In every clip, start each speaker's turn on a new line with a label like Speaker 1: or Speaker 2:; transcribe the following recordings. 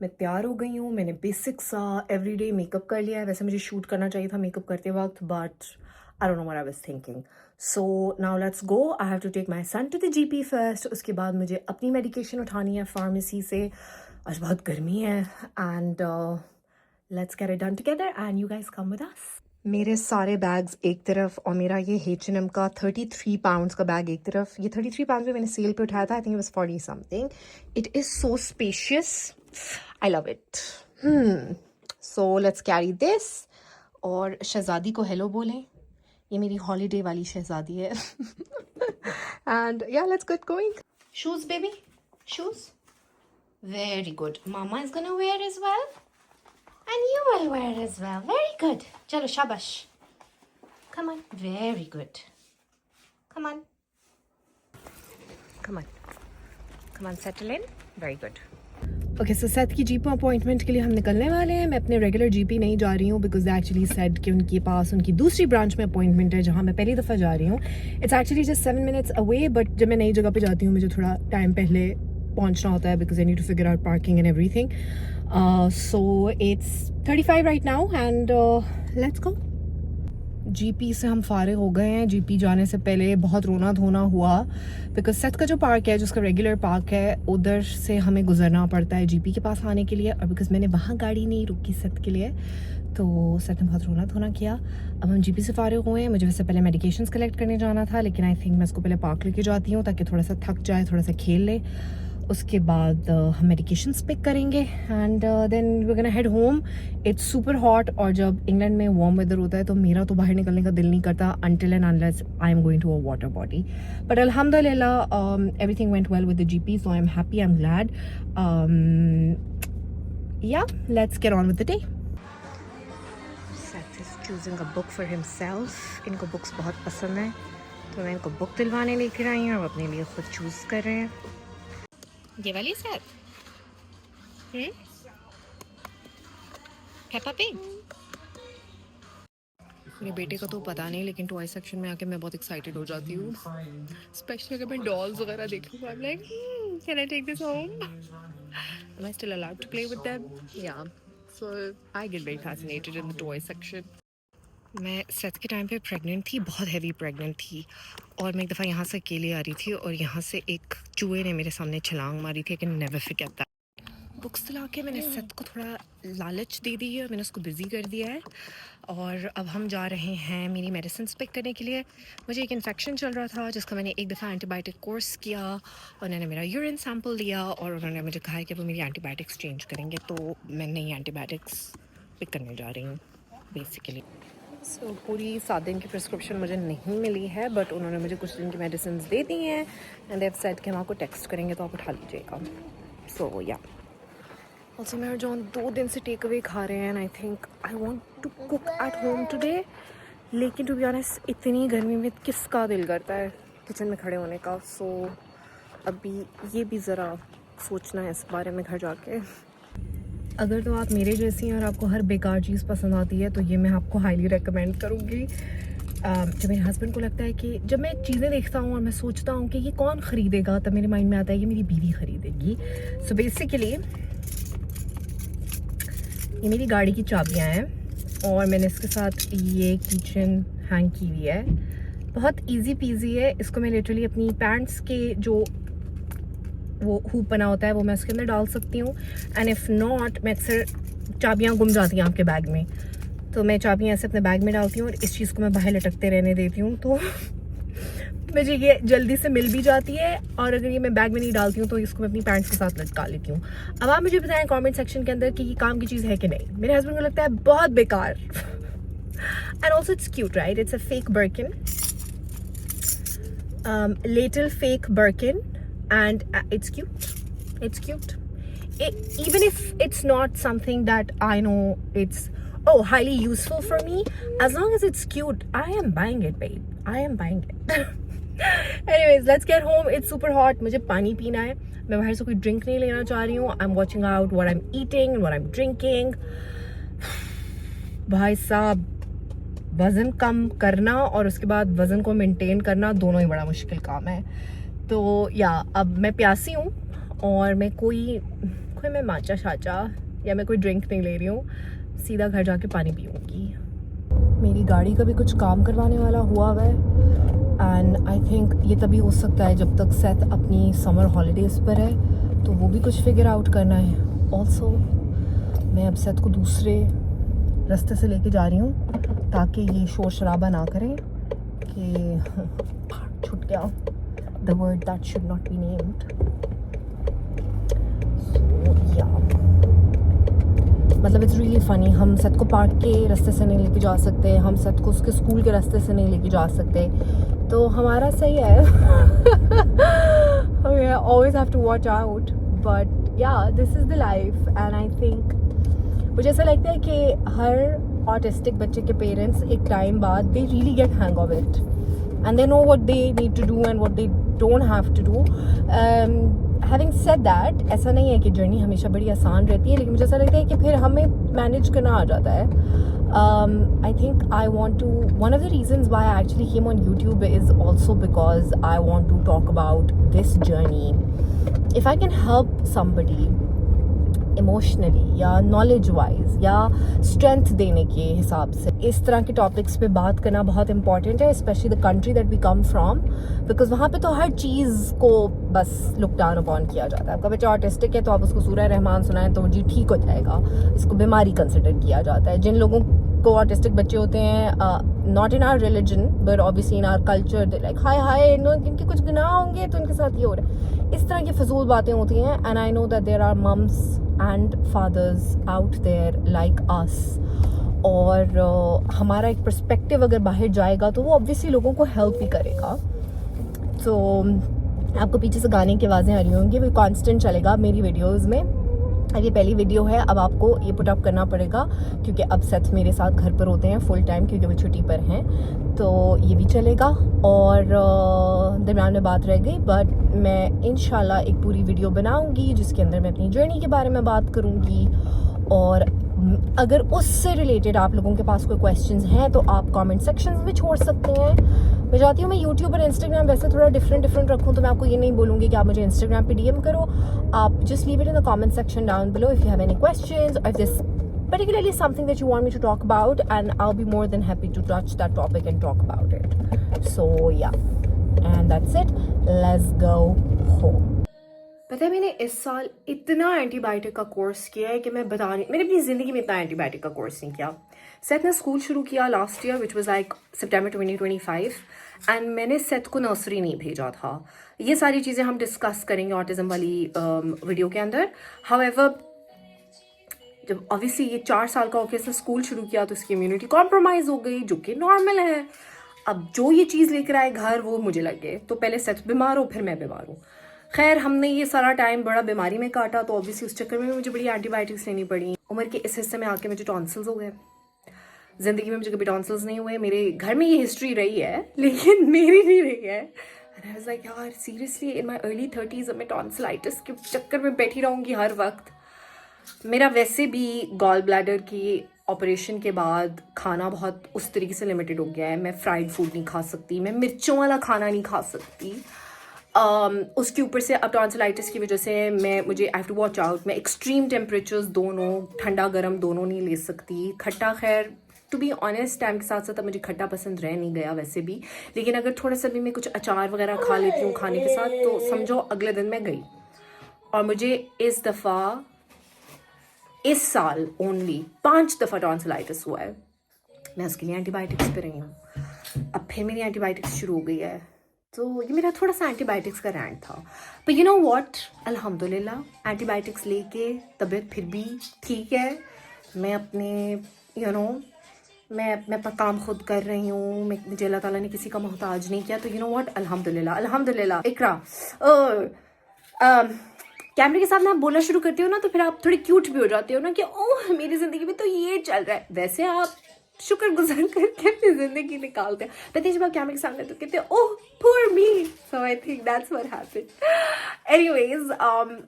Speaker 1: मैं तैयार हो गई हूँ, मैंने बेसिक सा एवरीडे मेकअप कर लिया है। वैसे मुझे शूट करना चाहिए था मेकअप करते वक्त, but I don't know what I was thinking. So now let's go. I have to take my son to the GP first. उसके बाद मुझे अपनी मेडिकेशन उठानी है फार्मेसी से। आज बहुत गर्मी है and let's get it done together and you guys come with us. मेरे सारे बैग्स एक तरफ और मेरा ये H&M का 33 पाउंड्स का बैग एक तरफ। ये 33 पाउंड्स में मैंने सेल पे उठाया था। I think it was 40 something. It is so spacious, I love it. So let's carry this. और शहजादी को हेलो बोलें, ये मेरी हॉलीडे वाली शहजादी है। एंड या let's get going. Shoes baby, shoes, very good. Mama is gonna wear as well and you will wear as well. Very good. Chalo, shabash. Come on. Very good. Come on. Come on. Come on, settle in. Very good. Okay, so Seth की GP appointment के लिए हम निकलने वाले हैं। मैं अपने regular GP नहीं जा रही हूँ बिकॉज दे एक्चुअली सेड कि उनके पास उनकी दूसरी ब्रांच में अपॉइंटमेंट है जहाँ मैं पहली दफ़ा जा रही हूँ। It's actually just 7 minutes away, but जब मैं नई जगह पे जाती हूँ मुझे थोड़ा टाइम पहले पहुँचना होता है because I need to figure out parking and everything. So it's 35 right now and let's go. GP से हम फारिग हो गए हैं। जीपी जाने से पहले बहुत रोना धोना हुआ बिकॉज सेथ का जो पार्क है, जो उसका रेगुलर पार्क है, उधर से हमें गुजरना पड़ता है जीपी के पास आने के लिए। और बिकॉज मैंने वहाँ गाड़ी नहीं रुकी सेथ के लिए, तो सेथ ने बहुत रोना धोना किया। अब हम जीपी से फारिग हुए हैं। मुझे वैसे पहले मेडिकेशंस कलेक्ट करने जाना था, लेकिन आई थिंक मैं इसको पहले पार्क लेके जाती हूँ ताकि थोड़ा सा थक जाए, थोड़ा सा खेल ले। उसके बाद हम मेडिकेशंस पिक करेंगे and then we gonna head home. It's super hot और जब इंग्लैंड में वार्म वेदर होता है तो मेरा तो बाहर निकलने का दिल नहीं करता until and unless I am going to a water body. But अल्हम्दुलिल्लाह everything went well with the GP, so I am happy, I am glad. Yeah let's get on with the day. Seth is choosing a book for himself. इनको books बहुत पसंद है तो मैं इनको book दिलवाने लेकर आई हूँ और अपने लिए खुद चूज़ कर रहे हैं। ये वाली सेथ, पेप्पा पिग। मेरे बेटे का तो पता नहीं, लेकिन टॉय सेक्शन में आके मैं बहुत एक्साइटेड हो जाती हूँ, स्पेशली अगर मैं डॉल्स वगैरह देखूँ। I am like, can I take this home? Am I still allowed to play with them? Yeah, so I get very fascinated in the toy section. मैं सेथ के टाइम पे प्रेग्नेंट थी, बहुत heavy pregnant थी, और मैं एक दफ़ा यहाँ से अकेले आ रही थी और यहाँ से एक चूहे ने मेरे सामने छलांग मारी थी। I can never forget that. Books दिला के मैंने सेथ को थोड़ा लालच दे दी है, मैंने उसको बिज़ी कर दिया है। और अब हम जा रहे हैं मेरी मेडिसिन पिक करने के लिए। मुझे एक इन्फेक्शन चल रहा था जिसका मैंने एक दफ़ा एंटीबायोटिक कोर्स किया, उन्होंने मेरा यूरिन सैंपल लिया और उन्होंने मुझे कहा है कि वो मेरी एंटीबायोटिक्स चेंज करेंगे, तो मैं नई एंटीबायोटिक्स पिक करने जा रही हूँ बेसिकली। सो पूरी 7 दिन की प्रिस्क्रिप्शन मुझे नहीं मिली है, बट उन्होंने मुझे कुछ दिन की मेडिसिन दे दी हैं एंड दे हैव सेड कि हम आपको टेक्स्ट करेंगे तो आप उठा लीजिएगा। सो या, ऑल्सो मैं और जॉन 2 दिन से टेक अवे खा रहे हैं and I think I want to cook at home today, लेकिन टू बी ऑनेस्ट इतनी गर्मी में किसका दिल करता है किचन में खड़े होने का। सो अभी ये भी ज़रा सोचना है इस बारे में घर जाके। अगर तो आप मेरे जैसी हैं और आपको हर बेकार चीज़ पसंद आती है तो ये मैं आपको हाईली रेकमेंड करूँगी। जब मेरे हस्बैंड को लगता है कि जब मैं चीज़ें देखता हूँ और मैं सोचता हूँ कि ये कौन ख़रीदेगा, तब मेरे माइंड में आता है कि मेरी बीवी ख़रीदेगी। सो बेसिकली ये मेरी गाड़ी की चाबियाँ हैं और मैंने इसके साथ ये किचन हैंग की हुई है। बहुत इजी पीजी है। इसको मैं लिटरली अपनी पैंट्स के जो वो हुप बना होता है वो मैं उसके अंदर डाल सकती हूँ, एंड इफ़ नॉट मैं अक्सर चाबियाँ गुम जाती हैं आपके बैग में, तो मैं चाबियाँ ऐसे अपने बैग में डालती हूँ और इस चीज़ को मैं बाहर लटकते रहने देती हूँ, तो मुझे ये जल्दी से मिल भी जाती है। और अगर ये मैं बैग में नहीं डालती हूँ तो इसको मैं अपनी पैंट्स के साथ लटका लेती हूँ। अब आप मुझे बताएं कमेंट सेक्शन के अंदर कि ये काम की चीज़ है कि नहीं। मेरे हस्बैंड को लगता है बहुत बेकार। And also it's cute right, it's a fake Birkin, little fake Birkin, and it's cute. Even if it's not something that I know it's highly useful for me, as long as it's cute, I am buying it, babe. I am buying it. Anyways, let's get home. It's super hot. मुझे पानी पीना है। मैं बाहर से कोई drink नहीं लेना चाह रही हूँ। I'm watching out what I'm eating and what I'm drinking. भाई साहब, वज़न कम करना और उसके बाद वज़न को मेंटेन करना दोनों ही बड़ा मुश्किल काम है। तो या अब मैं प्यासी हूँ और मैं कोई है मैं माचा शाचा या मैं कोई ड्रिंक नहीं ले रही हूँ, सीधा घर जाके पानी पीऊँगी। मेरी गाड़ी का भी कुछ काम करवाने वाला हुआ है एंड आई थिंक ये तभी हो सकता है जब तक सेथ अपनी समर हॉलीडेज़ पर है, तो वो भी कुछ फिगर आउट करना है। ऑल्सो मैं अब सेथ को दूसरे रास्ते से लेके जा रही हूँ ताकि ये शोर शराबा ना करें कि छूट गया the word that should not be named. So yeah मतलब इट्स रियली फ़नी, हम सेथ को पार्क के रास्ते से नहीं लेके जा सकते, हम सेथ को उसके स्कूल के रास्ते से नहीं लेके जा सकते, तो हमारा सही है। we always have to watch out, but yeah, this is the life and I think मुझे ऐसा लगता है कि हर ऑटिस्टिक बच्चे के पेरेंट्स एक टाइम बाद they really get hang of it and they know what they need to do and what they don't have to do. Having said that, ऐसा नहीं है कि जर्नी हमेशा बड़ी आसान रहती है, लेकिन मुझे ऐसा लगता है कि फिर हमें मैनेज करना आ जाता है। I think I want to, one of the reasons why I actually came on YouTube is also because I want to talk about this journey. If I can help somebody emotionally या knowledge wise या strength देने के हिसाब से, इस तरह के topics पे बात करना बहुत इंपॉर्टेंट है, specially the country that we come from, because वहाँ पे तो हर चीज़ को बस लुक डाउन अपॉन किया जाता है। आपका बच्चा ऑटिस्टिक है तो आप उसको सूरह रहमान सुनाएं तो जी ठीक हो जाएगा, इसको बीमारी कंसिडर किया जाता है। जिन लोगों को ऑटिस्टिक बच्चे होते हैं, not in our religion but obviously in our culture, they like हाय इनके कुछ गुनाह होंगे तो इनके साथ ये हो रहा है। इस तरह की फजूल बातें होती हैं and I know that there are moms and fathers out there like us, और हमारा एक पर्सपेक्टिव अगर बाहर जाएगा तो वो ऑब्वियसली लोगों को हेल्प भी करेगा। तो आपको पीछे से गाने की आवाज़ें आ रही होंगी, वो कांस्टेंट चलेगा मेरी वीडियोस में। अब ये पहली वीडियो है, अब आपको ये पुट अप करना पड़ेगा क्योंकि अब सेथ मेरे साथ घर पर होते हैं फुल टाइम क्योंकि वो छुट्टी पर हैं, तो ये भी चलेगा। और दरम्यान में बात रह गई, बट मैं इंशाल्लाह एक पूरी वीडियो बनाऊंगी जिसके अंदर मैं अपनी जर्नी के बारे में बात करूंगी, और अगर उससे रिलेटेड आप लोगों के पास कोई क्वेश्चंस हैं तो आप कमेंट सेक्शंस में छोड़ सकते हैं। मैं चाहती हूँ मैं यूट्यूब और इंस्टाग्राम वैसे थोड़ा डिफरेंट रखूँ, तो मैं आपको ये नहीं बोलूँगी कि आप मुझे इंस्टाग्राम पे डीएम करो, आप just leave it in the comment section down below if you have any questions और if this particularly something that you want me to talk about, and I'll be more than happy to touch that topic and talk about it. So yeah, and that's it, let's go home. पता है मैंने इस साल इतना antibiotic का course किया है कि मैं बता नहीं, मैंने अपनी ज़िंदगी में इतना एंटीबायोटिक का कोर्स नहीं किया। सेथ ने स्कूल शुरू किया last year which was like September 2025 and मैंने सेथ को नर्सरी नहीं भेजा था। ये सारी चीज़ें हम डिस्कस करेंगे ऑटिज़म वाली वीडियो के अंदर। हाउएवर जब ऑब्वियसली ये 4 साल का होकर इसने स्कूल शुरू किया तो इसकी इम्यूनिटी कॉम्प्रोमाइज़ हो गई, जो कि नॉर्मल है। अब जो ये चीज़ लेकर आए घर वो मुझे लगे, तो पहले सेथ बीमार हो फिर मैं बीमार हूँ। खैर हमने ये सारा टाइम बड़ा बीमारी में काटा, तो ऑब्वियसली उस चक्कर में मुझे बड़ी एंटीबायोटिक्स लेनी पड़ी। उम्र के इस हिस्से में आके मुझे टॉन्सिल्स हो गए। ज़िंदगी में मुझे कभी टॉन्सिल्स नहीं हुए, मेरे घर में ये हिस्ट्री रही है लेकिन मेरी नहीं रही है। एंड आई वाज लाइक यार seriously in my early 30s मैं टॉन्सिलाइटिस के चक्कर में बैठी रहूँगी हर वक्त। मेरा वैसे भी गॉल ब्लैडर की ऑपरेशन के बाद खाना बहुत उस तरीके से लिमिटेड हो गया है। मैं फ्राइड फूड नहीं खा सकती, मैं मिर्चों वाला खाना नहीं खा सकती। उसके ऊपर से अब टॉन्सिलाइटिस की वजह से मुझे I have to watch out. मैं एक्सट्रीम टेम्परेचर्स दोनों, ठंडा गर्म दोनों नहीं ले सकती। खट्टा खैर टू बी ऑनेस्ट टाइम के साथ साथ अब मुझे खट्टा पसंद रह नहीं गया वैसे भी, लेकिन अगर थोड़ा सा भी मैं कुछ अचार वगैरह खा लेती हूँ खाने के साथ तो समझो अगले दिन मैं गई। और मुझे इस दफ़ा इस साल ओनली 5 दफ़ा टॉन्सिलाइटिस हुआ है। मैं उसके लिए एंटीबायोटिक्स पे रही हूँ, अब फिर मेरी एंटीबायोटिक्स शुरू हो गई है। तो ये मेरा थोड़ा सा एंटीबायोटिक्स का रैंट था, पर यू नो व्हाट, अल्हम्दुलिल्लाह एंटीबायोटिक्स लेके तबीयत फिर भी ठीक है। मैं अपने मैं अपना काम खुद कर रही हूँ, मुझे अल्लाह ताला ने किसी का मोहताज नहीं किया। तो यू नो व्हाट, अल्हम्दुलिल्लाह। इकरा कैमरे के सामने आप बोलना शुरू करते हो ना तो फिर आप थोड़ी क्यूट भी हो जाते हो ना कि ओह मेरी ज़िंदगी में तो ये चल रहा है। वैसे आप शुक्रगुजार करके अपनी ज़िंदगी निकालते हैं, पता है जब आप कैमरे के सामने तो कहते हो oh poor me. So I think that's what happened. Anyways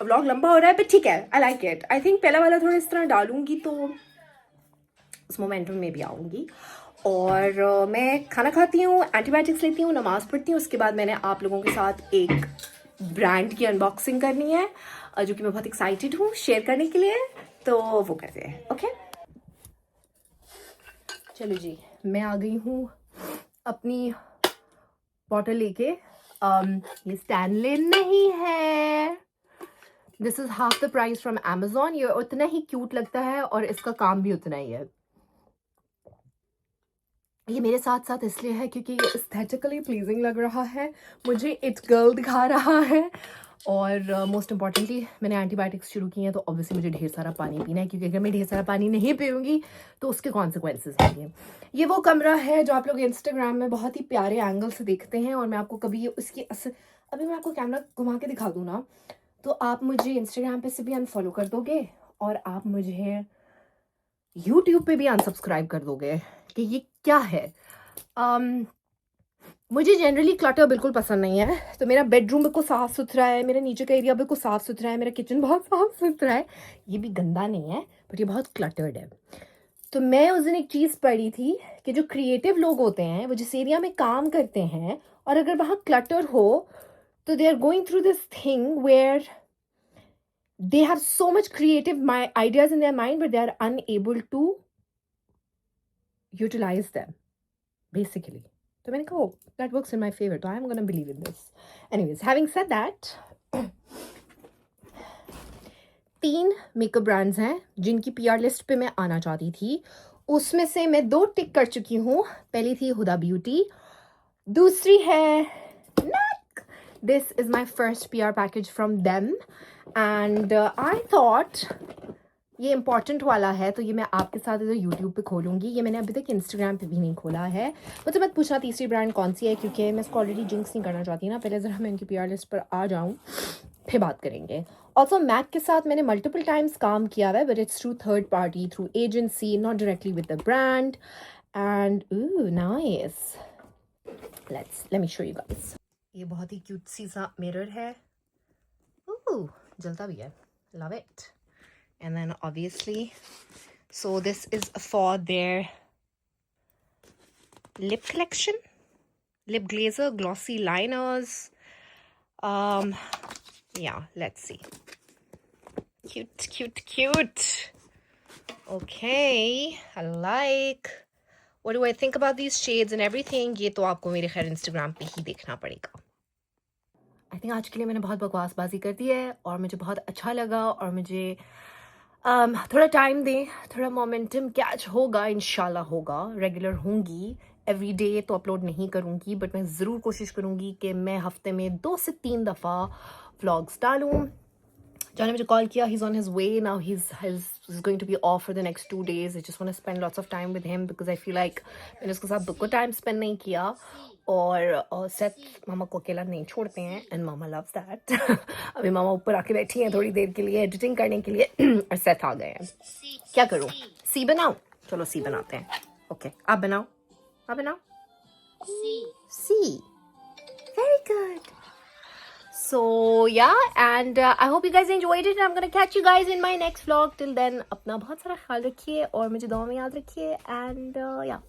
Speaker 1: vlog लंबा हो रहा है बट ठीक है, I like it. I think पहला वाला थोड़ा इस तरह डालूंगी तो उस मोमेंटम में भी आऊँगी। और मैं खाना खाती हूँ, एंटीबायोटिक्स लेती हूँ, नमाज़ पढ़ती हूँ, उसके बाद मैंने आप लोगों के साथ एक ब्रांड की अनबॉक्सिंग करनी है।
Speaker 2: जो कि मैं बहुत एक्साइटेड हूँ शेयर करने के लिए, तो वो करते हैं। ओके चलो जी, मैं आ गई हूँ अपनी बॉटल लेके। ये स्टैनले नहीं है, this is half the price from Amazon। ये उतना ही क्यूट लगता है और इसका काम भी उतना ही है। ये मेरे साथ साथ इसलिए है क्योंकि ये एस्थेटिकली प्लीजिंग लग रहा है, मुझे इट गर्ल दिखा रहा है, और मोस्ट इम्पॉर्टेंटली मैंने एंटीबायोटिक्स शुरू की हैं, तो ऑब्वियसली मुझे ढेर सारा पानी पीना है, क्योंकि अगर मैं ढेर सारा पानी नहीं पीऊँगी तो उसके कॉन्सिक्वेंसेस होंगे। ये वो कमरा है जो आप लोग इंस्टाग्राम में बहुत ही प्यारे एंगल से देखते हैं, और मैं आपको कभी उसकी अभी मैं आपको कैमरा घुमा के दिखा दूँ ना, तो आप मुझे इंस्टाग्राम पे से भी अनफॉलो कर दोगे और आप मुझे यूट्यूब पे भी अनसब्सक्राइब कर दोगे कि ये क्या है। मुझे जनरली क्लटर बिल्कुल पसंद नहीं है, तो मेरा बेडरूम बिल्कुल साफ़ सुथरा है, मेरा नीचे का एरिया बिल्कुल साफ़ सुथरा है, मेरा किचन बहुत साफ़ सुथरा है, ये भी गंदा नहीं है बट ये बहुत क्लटर्ड है। तो मैं उस दिन एक चीज़ पढ़ी थी कि जो क्रिएटिव लोग होते हैं वो जिस एरिया में काम करते हैं, और अगर वहाँ क्लटर हो तो they are going through this thing where they have so much creative ideas in their mind, but they are unable to utilize them basically. So मैंने कहा that works in my favor, so I am gonna believe in this. Anyways, having said that, 3 makeup brands हैं जिनकी PR list पे मैं आना चाहती थी, उसमें से मैं 2 टिक कर चुकी हूँ। पहली थी हुदा ब्यूटी, दूसरी है NAC. This is my first PR package from them and I thought ये इम्पॉर्टेंट वाला है, तो ये मैं आपके साथ इधर यूट्यूब पे खोलूँगी। ये मैंने अभी तक इंस्टाग्राम पे भी नहीं खोला है। मुझसे मत पूछना तीसरी ब्रांड कौन सी है, क्योंकि मैं इसको ऑलरेडी जिंक्स नहीं करना चाहती ना। पहले ज़रा मैं इनकी PR लिस्ट पर आ जाऊँ, फिर बात करेंगे। ऑल्सो मैक के साथ मैंने मल्टीपल टाइम्स काम किया हुआ है, but it's through third party, through agency, not directly with the brand. And nice, let me show you guys. ये बहुत ही क्यूट सी सा मिरर है, जलता भी है, love it. And then obviously, so this is for their lip collection, lip glazer, glossy liners. Yeah, let's see. Cute, cute, cute. Okay, I like. What do I think about these shades and everything? ये तो आपको मेरे खैर Instagram पे ही देखना पड़ेगा। I think आज के लिए मैंने बहुत बकवासबाजी कर दी है और मुझे बहुत अच्छा लगा, और मुझे थोड़ा टाइम दें, थोड़ा मोमेंटम कैच होगा, इंशाल्लाह होगा। रेगुलर होंगी, एवरी डे तो अपलोड नहीं करूँगी, बट मैं ज़रूर कोशिश करूँगी कि मैं हफ्ते में 2 से 3 दफ़ा व्लॉग्स डालूँ। जॉन ने मुझे कॉल किया, he's on his way now, he's going to be off for the next 2 days. I just want to spend lots of time with him because I feel like मैंने उसके साथ बिल्कुल time spend नहीं किया, और Seth मामा को अकेला नहीं छोड़ते हैं, एंड मामा लव्स दैट। अभी मामा ऊपर आके बैठी हैं थोड़ी देर के लिए एडिटिंग करने के लिए, और सेथ आ गए हैं। क्या करूँ, सी बनाऊँ? चलो सी बनाते हैं। ओके, आप बनाओ, आप बनाओ। See, very good. So yeah, and I hope you guys enjoyed it, and I'm gonna catch you guys in my next vlog. Till then, अपना बहुत सारा ख्याल रखिए और मुझे दुआ में याद रखिए, and yeah,